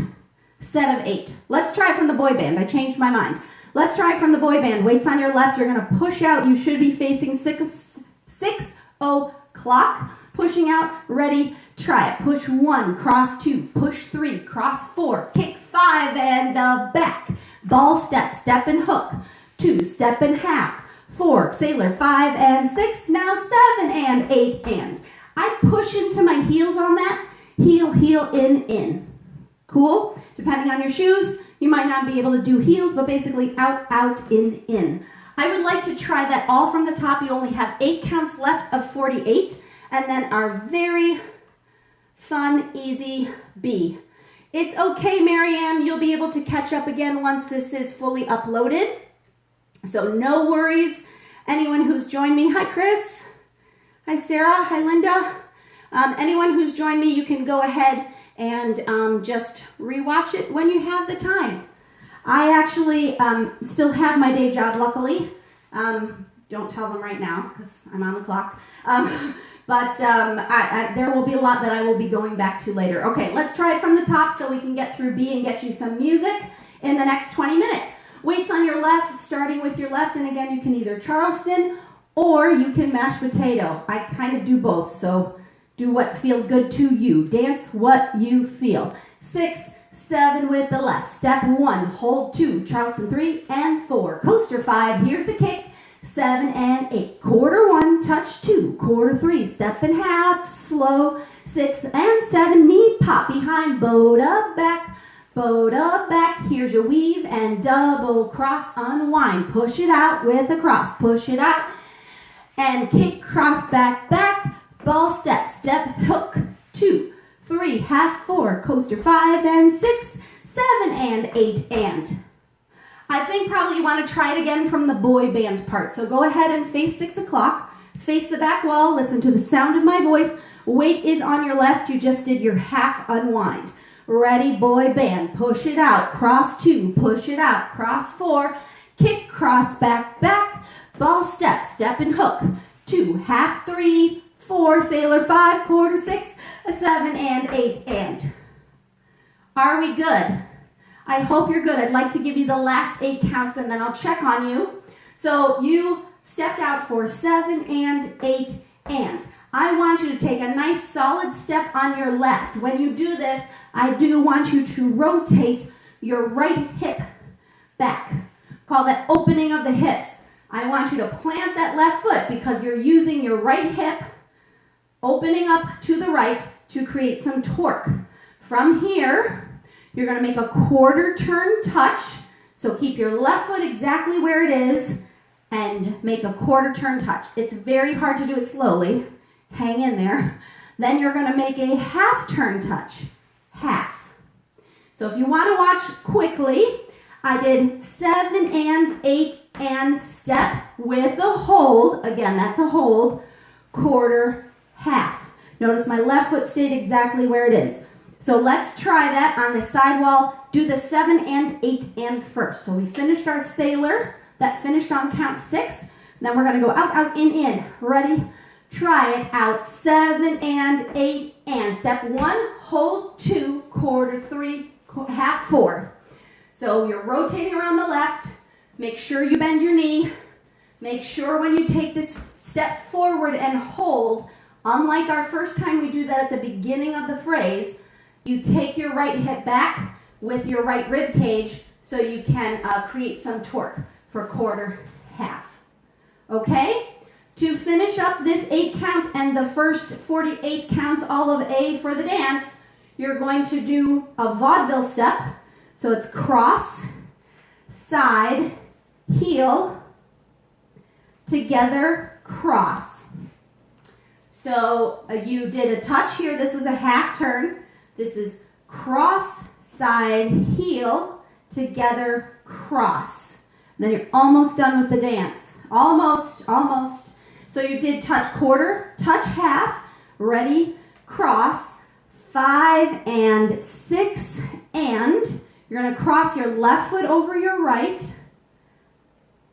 set of 8. Let's try it from the boy band. I changed my mind. Let's try it from the boy band. Weights on your left. You're going to push out. You should be facing 6 o'clock. Pushing out. Ready? Try it. Push 1, cross 2, push 3, cross 4, kick 5 and back. Ball step, step and hook. 2, step and half. 4, sailor, 5 and 6. Now 7 and 8 and. I push into my heels on that. Heel, heel, in. Cool? Depending on your shoes, you might not be able to do heels, but basically out, out, in. I would like to try that all from the top. You only have 8 counts left of 48. And then our very fun, easy B. It's okay, Marianne. You'll be able to catch up again once this is fully uploaded. So no worries. Anyone who's joined me, hi Chris, hi Sarah, hi Linda. Anyone who's joined me, you can go ahead and just rewatch it when you have the time. I actually still have my day job, luckily. Don't tell them right now because I'm on the clock. But there will be a lot that I will be going back to later. Okay, let's try it from the top so we can get through B and get you some music in the next 20 minutes. Weights on your left, starting with your left, and again, you can either Charleston or you can mashed potato. I kind of do both, so do what feels good to you. Dance what you feel. 6, 7 with the left. Step 1, hold 2, Charleston 3 and 4. Coaster 5, here's the kick. 7 and 8. Quarter 1, touch 2. Quarter 3, step and half, slow. 6 and 7, knee pop behind, boat up back. Boat up back, here's your weave and double cross, unwind, push it out with a cross, push it out and kick, cross, back, back, ball step, step, hook, 2, 3, half 4, coaster 5 and 6, 7 and 8 and. I think probably you want to try it again from the boy band part, so go ahead and face 6 o'clock, face the back wall, listen to the sound of my voice, weight is on your left, you just did your half unwind. Ready, boy band, push it out, cross 2, push it out, cross 4, kick, cross, back, back, ball step, step and hook, 2, half 3, 4, sailor 5, quarter 6, 7 and 8 and. Are we good? I hope you're good. I'd like to give you the last 8 counts and then I'll check on you. So you stepped out for 7 and 8 and. I want you to take a nice solid step on your left. When you do this, I do want you to rotate your right hip back. Call that opening of the hips. I want you to plant that left foot because you're using your right hip, opening up to the right to create some torque. From here, you're going to make a quarter turn touch. So keep your left foot exactly where it is and make a quarter turn touch. It's very hard to do it slowly. Hang in there. Then you're going to make a half turn touch. Half. So if you want to watch quickly, I did 7 and 8 and step with a hold. Again, that's a hold. Quarter, half. Notice my left foot stayed exactly where it is. So let's try that on the sidewall. Do the 7 and 8 and first. So we finished our sailor. That finished on count 6. Then we're going to go out, out, in. Ready? Try it out. 7 and 8 and. Step 1, hold 2, quarter 3, half 4. So you're rotating around the left. Make sure you bend your knee. Make sure when you take this step forward and hold, unlike our first time we do that at the beginning of the phrase, you take your right hip back with your right rib cage so you can create some torque for quarter, half. Okay? To finish up this 8 count and the first 48 counts, all of A for the dance, you're going to do a vaudeville step. So it's cross, side, heel, together, cross. So you did a touch here. This was a half turn. This is cross, side, heel, together, cross. And then you're almost done with the dance. Almost. So you did touch quarter, touch half, ready, cross, 5 and 6, and you're going to cross your left foot over your right.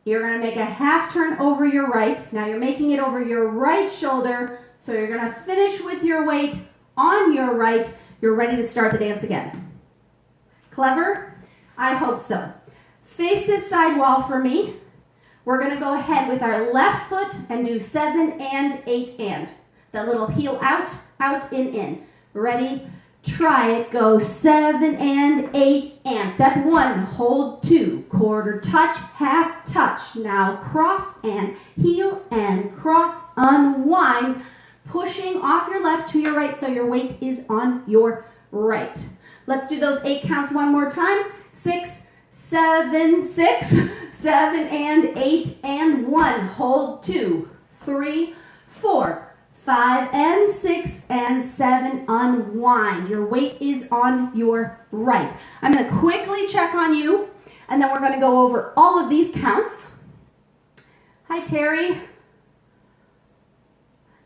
You're going to make a half turn over your right. Now you're making it over your right shoulder, so you're going to finish with your weight on your right. You're ready to start the dance again. Clever? I hope so. Face this side wall for me. We're going to go ahead with our left foot and do 7 and 8 and. That little heel out, out, in. Ready? Try it. Go 7 and 8 and. Step 1, hold 2. Quarter touch, half touch. Now cross and heel and cross, unwind. pushing off your left to your right so your weight is on your right. Let's do those 8 counts one more time. 6, 7, 6, 7 and 8 and 1. Hold 2, 3, 4, 5 and 6 and 7. Unwind. Your weight is on your right. I'm going to quickly check on you, and then we're going to go over all of these counts. Hi, Terry.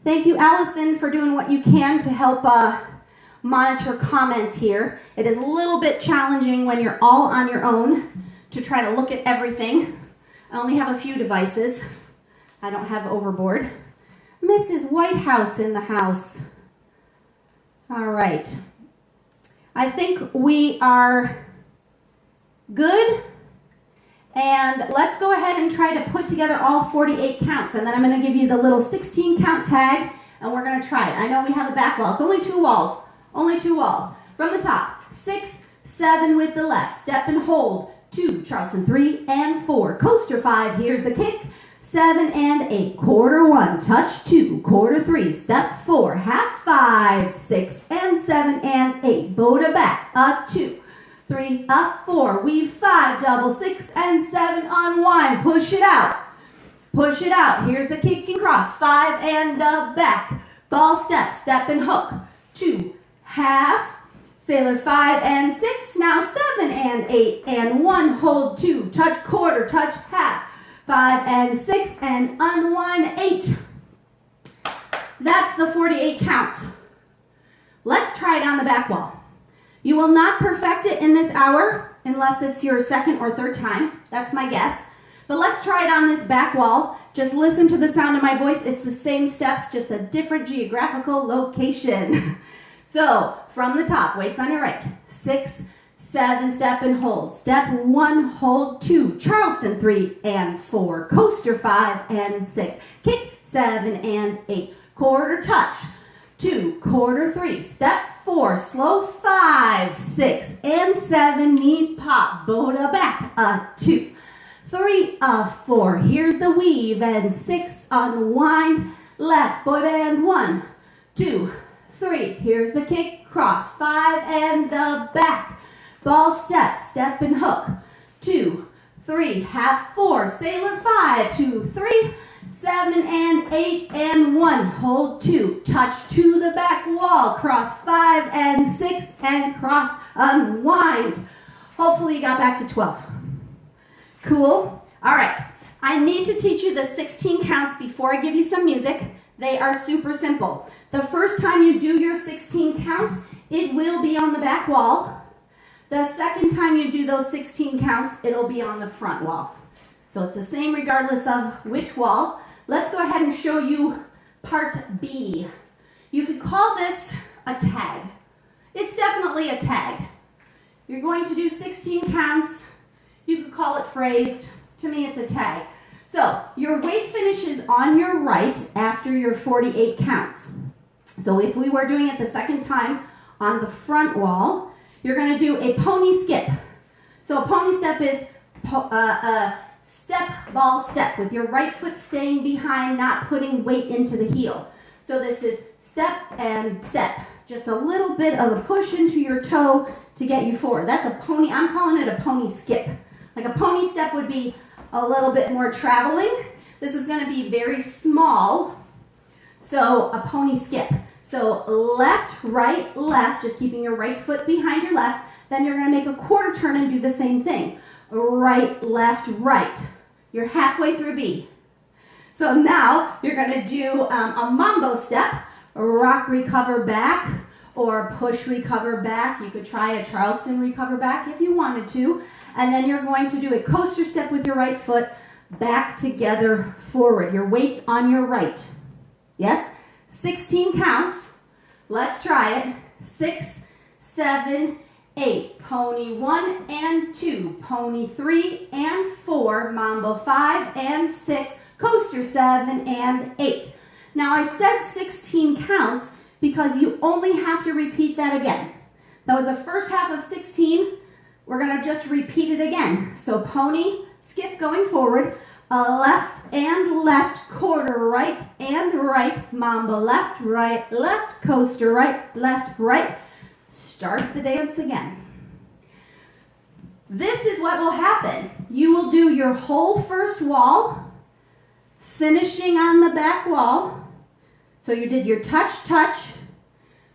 Thank you, Allison, for doing what you can to help monitor comments here. It is a little bit challenging when you're all on your own to try to look at everything. I only have a few devices. I don't have Overboard. Mrs. Whitehouse in the house. All right. I think we are good. And let's go ahead and try to put together all 48 counts. And then I'm going to give you the little 16 count tag, and we're going to try it. I know we have a back wall. It's only 2 walls. Only 2 walls. From the top, 6, 7 with the left. Step and hold. 2, Charleston, 3 and 4. Coaster 5, here's the kick. 7 and 8. Quarter 1, touch 2. Quarter 3, step 4. Half 5, 6 and 7 and 8. Bota back, a 2. 3, up 4, weave 5, double 6 and 7, unwind, push it out. Push it out. Here's the kick and cross. 5 and back. Ball step, step and hook. 2, half. Sailor 5 and 6. Now 7 and 8 and 1. Hold 2. Touch quarter, touch half. 5 and 6 and unwind 8. That's the 48 counts. Let's try it on the back wall. You will not perfect it in this hour unless it's your second or third time. That's my guess. But let's try it on this back wall. Just listen to the sound of my voice. It's the same steps, just a different geographical location. So, from the top, weights on your right. 6, 7, step and hold. Step 1, hold 2. Charleston 3 and 4. Coaster 5 and 6. Kick 7 and 8. Quarter touch. 2, quarter 3. Step 4, slow 5, 6 and 7. Knee pop. Bota back. A 2. 3, 4. Here's the weave and 6. Unwind. Left boy band. 1, 2, 3. Here's the kick. Cross. 5 and the back. Ball step. Step and hook. 2, 3. Half 4. Sailor 5. 2, 3. 7 and 8 and 1. Hold 2. Touch to the back wall. Cross 5 and 6 and cross. Unwind. Hopefully you got back to 12. Cool? All right. I need to teach you the 16 counts before I give you some music. They are super simple. The first time you do your 16 counts, it will be on the back wall. The second time you do those 16 counts, it'll be on the front wall. So it's the same regardless of which wall. Let's go ahead and show you part B. You could call this a tag. It's definitely a tag. You're going to do 16 counts. You could call it phrased. To me, it's a tag. So your weight finishes on your right after your 48 counts. So if we were doing it the second time on the front wall, you're going to do a pony skip. So a pony step is step, ball, step, with your right foot staying behind, not putting weight into the heel. So this is step and step. Just a little bit of a push into your toe to get you forward. That's a pony. I'm calling it a pony skip. Like a pony step would be a little bit more traveling. This is going to be very small. So a pony skip. So left, right, left, just keeping your right foot behind your left. Then you're going to make a quarter turn and do the same thing. Right, left, right. You're halfway through B. So now you're going to do a mambo step, rock, recover back, or push, recover back. You could try a Charleston recover back if you wanted to. And then you're going to do a coaster step with your right foot, back together, forward. Your weight's on your right. Yes? 16 counts. Let's try it. 6, 7, 8. Pony 1 and 2. Pony 3 and 4. Mambo 5 and 6. Coaster 7 and 8. Now I said 16 counts because you only have to repeat that again. That was the first half of 16. We're going to just repeat it again. So pony, skip going forward. left and left, quarter right and right, mambo left, left, coaster right, left, right. Start the dance again. This is what will happen. You will do your whole first wall, finishing on the back wall. So you did your touch, touch.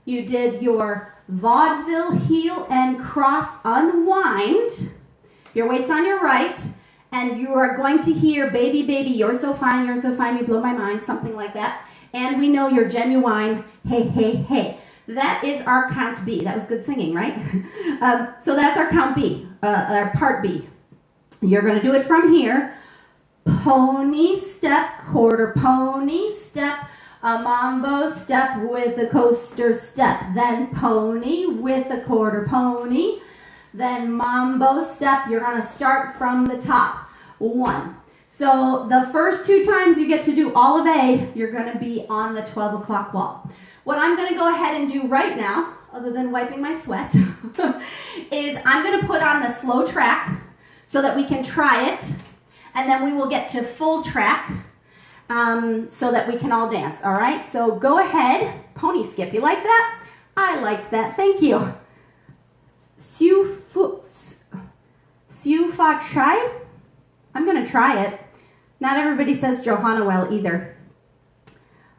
You did your vaudeville heel and cross unwind. Your weight's on your right, and you are going to hear baby, baby, you're so fine, you blow my mind, something like that. And we know you're genuine, hey, hey, hey. That is our count B. That was good singing, right? So that's our count B, our part B. You're going to do it from here. Pony step, quarter pony step, a mambo step with a coaster step, then pony with a quarter pony, then mambo step. You're going to start from the top. 1. So the first 2 times you get to do all of A, you're going to be on the 12 o'clock wall. What I'm going to go ahead and do right now, other than wiping my sweat, is I'm going to put on the slow track so that we can try it, and then we will get to full track so that we can all dance, all right? So go ahead, pony skip. You like that? I liked that. Thank you. Siu fa chai? I'm going to try it. Not everybody says Johanna well either.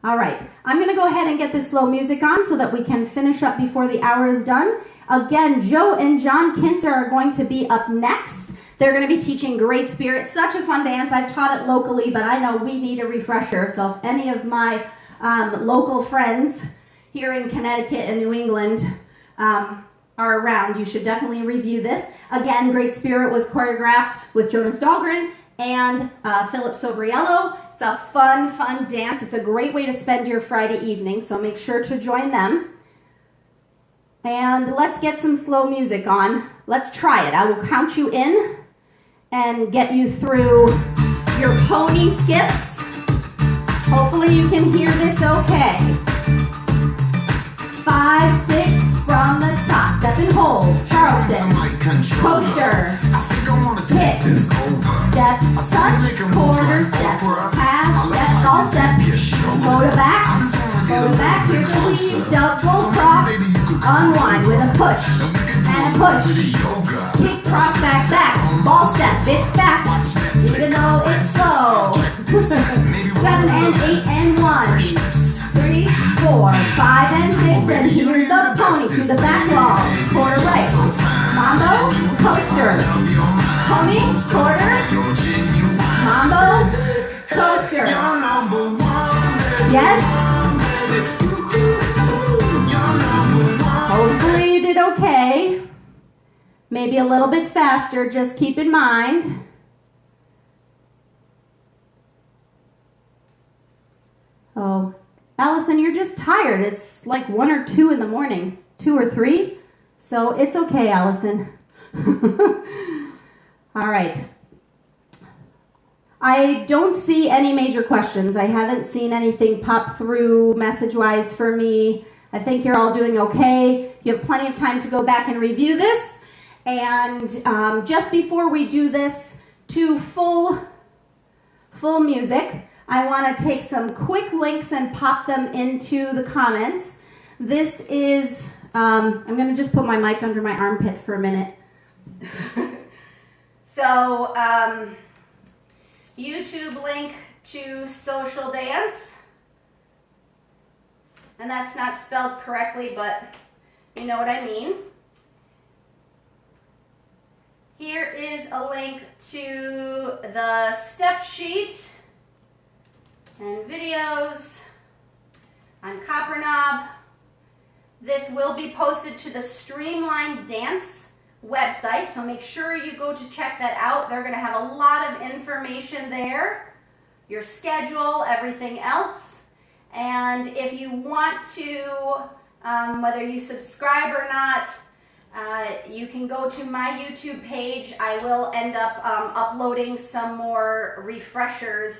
All right, I'm going to go ahead and get this slow music on so that we can finish up before the hour is done. Again, Joe and John Kinzer are going to be up next. They're going to be teaching Great Spirit. Such a fun dance. I've taught it locally, but I know we need a refresher. So if any of my local friends here in Connecticut and New England are around, you should definitely review this. Again, Great Spirit was choreographed with Jonas Dahlgren and Philip Sobriello. It's a fun, fun dance. It's a great way to spend your Friday evening, so make sure to join them. And let's get some slow music on. Let's try it. I will count you in and get you through your pony skips. Hopefully you can hear this okay. 5, 6 from the top. Step and hold. Charleston. Coaster. Hit. Step, touch, quarter, step, half, step, all step, go to back, here's the lead, double cross, unwind with a push, and a push, kick, cross, back, ball step, it's fast, even though it's slow, 7 and 8 and 1, 3, 4, 5 and 6, and here's the pony to the back wall, quarter right, mambo, coaster, pony, quarter, mambo, coaster. Yes? Hopefully you did okay. Maybe a little bit faster, just keep in mind. Oh, Allison, you're just tired. It's like 1 or 2 in the morning, 2 or 3. So it's okay, Allison. All right. I don't see any major questions. I haven't seen anything pop through message-wise for me. I think you're all doing okay. You have plenty of time to go back and review this. And just before we do this to full music, I want to take some quick links and pop them into the comments. This is, I'm going to just put my mic under my armpit for a minute. So, YouTube link to social dance, and that's not spelled correctly, but you know what I mean. Here is a link to the step sheet and videos on Copper Knob. This will be posted to the Streamlined Dance website, so make sure you go to check that out. They're going to have a lot of information there, your schedule, everything else. And if you want to, whether you subscribe or not, you can go to my YouTube page. I will end up uploading some more refreshers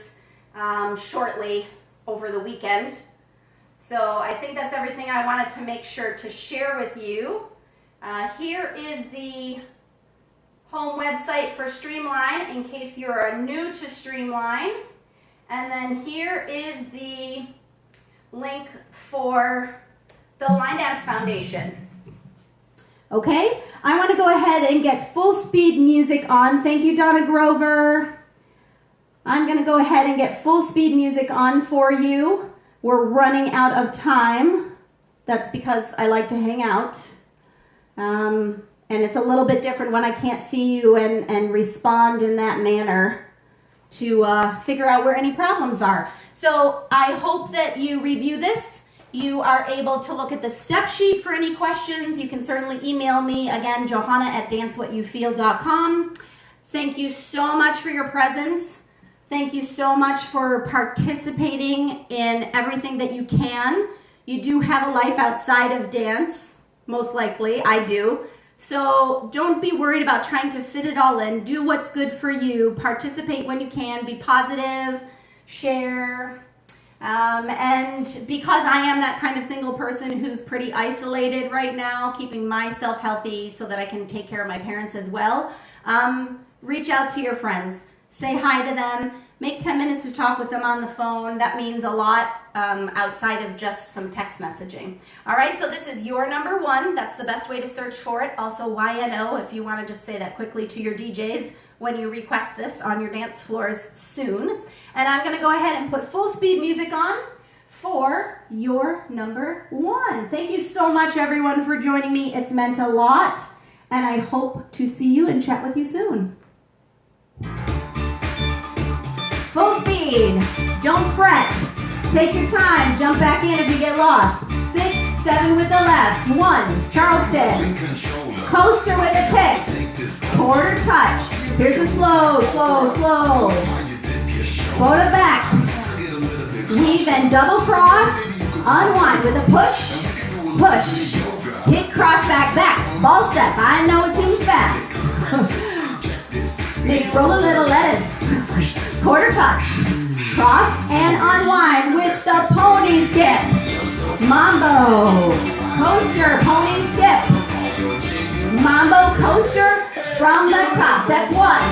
shortly over the weekend. So I think that's everything I wanted to make sure to share with you. Here is the home website for Streamline in case you're new to Streamline. And then here is the link for the Line Dance Foundation. Okay, I want to go ahead and get full speed music on. Thank you, Donna Grover. I'm going to go ahead and get full speed music on for you. We're running out of time. That's because I like to hang out. And it's a little bit different when I can't see you and respond in that manner to figure out where any problems are. So I hope that you review this. You are able to look at the step sheet for any questions. You can certainly email me, again, johanna@dancewhatyoufeel.com. Thank you so much for your presence. Thank you so much for participating in everything that you can. You do have a life outside of dance, most likely. I do. So don't be worried about trying to fit it all in. Do what's good for you. Participate when you can. Be positive. Share. And because I am that kind of single person who's pretty isolated right now, keeping myself healthy so that I can take care of my parents as well, reach out to your friends. Say hi to them. Make 10 minutes to talk with them on the phone. That means a lot outside of just some text messaging. All right, so this is your number one. That's the best way to search for it. Also YNO, if you want to just say that quickly to your DJs when you request this on your dance floors soon. And I'm going to go ahead and put full speed music on for your number one. Thank you so much, everyone, for joining me. It's meant a lot, and I hope to see you and chat with you soon. Full speed. Don't fret. Take your time. Jump back in if you get lost. 6, 7 with the left. 1. Charleston. Coaster with a kick. Quarter touch. Here's the slow, slow, slow. Go to back. Weave and double cross. Unwind with a push. Push. Hit cross back, back. Ball step. I know it seems fast. Maybe roll a little lettuce. Quarter touch. Cross and unwind with the pony skip. Mambo. Coaster, pony skip. Mambo coaster from the top. Step 1.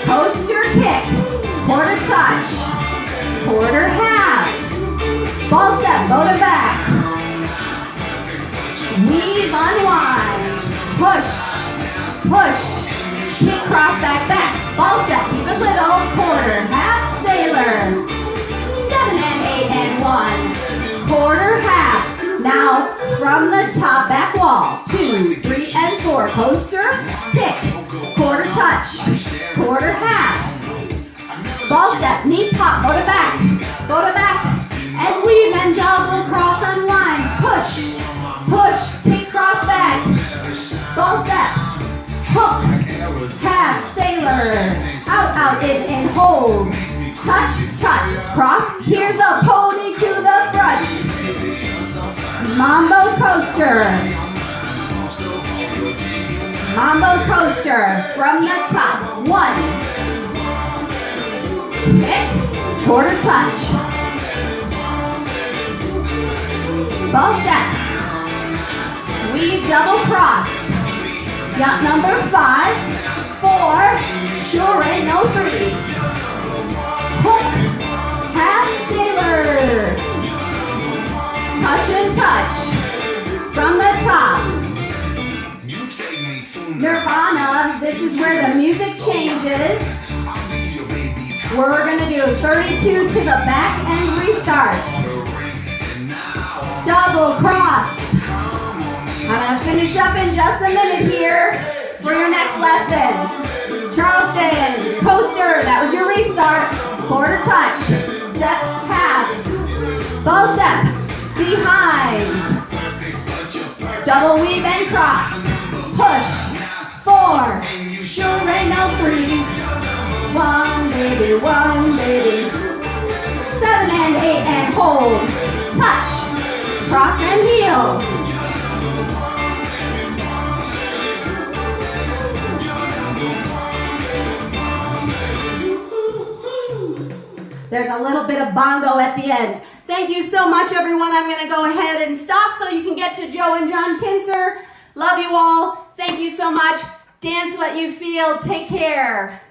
Coaster kick. Quarter touch. Quarter half. Ball step, go to back. Weave, unwind. Push. Push. Kick, cross, back, back. Ball step, keep it little. Quarter, half, sailor. 7 and 8 and 1. Quarter, half. Now, from the top, back wall. 2, 3, and 4. Coaster, kick. Quarter touch. Quarter, half. Ball step, knee pop, go to back. Go to back. And weave and double cross, unwind. Push. Push, kick, cross, back. Ball step. Hook. Half, sailor, out, out, in, hold, touch, touch, cross, here's the pony to the front, mambo coaster, from the top, 1, kick, quarter touch, ball step, weave, double cross, got number 5, 4, sure ain't no 3. Hook, half sailor. Touch and touch. From the top. Nirvana, this is where the music changes. We're gonna do 32 to the back and restart. Double cross. I'm gonna finish up in just a minute here for your next lesson. Charleston, coaster, that was your restart. Quarter touch, step half, ball step, behind. Double weave and cross, push, 4, sure ain't no 3. 1 baby, 1 baby. 7 and 8 and hold, touch, cross and heel. There's a little bit of bongo at the end. Thank you so much, everyone. I'm going to go ahead and stop so you can get to Joe and John Kinser. Love you all. Thank you so much. Dance what you feel. Take care.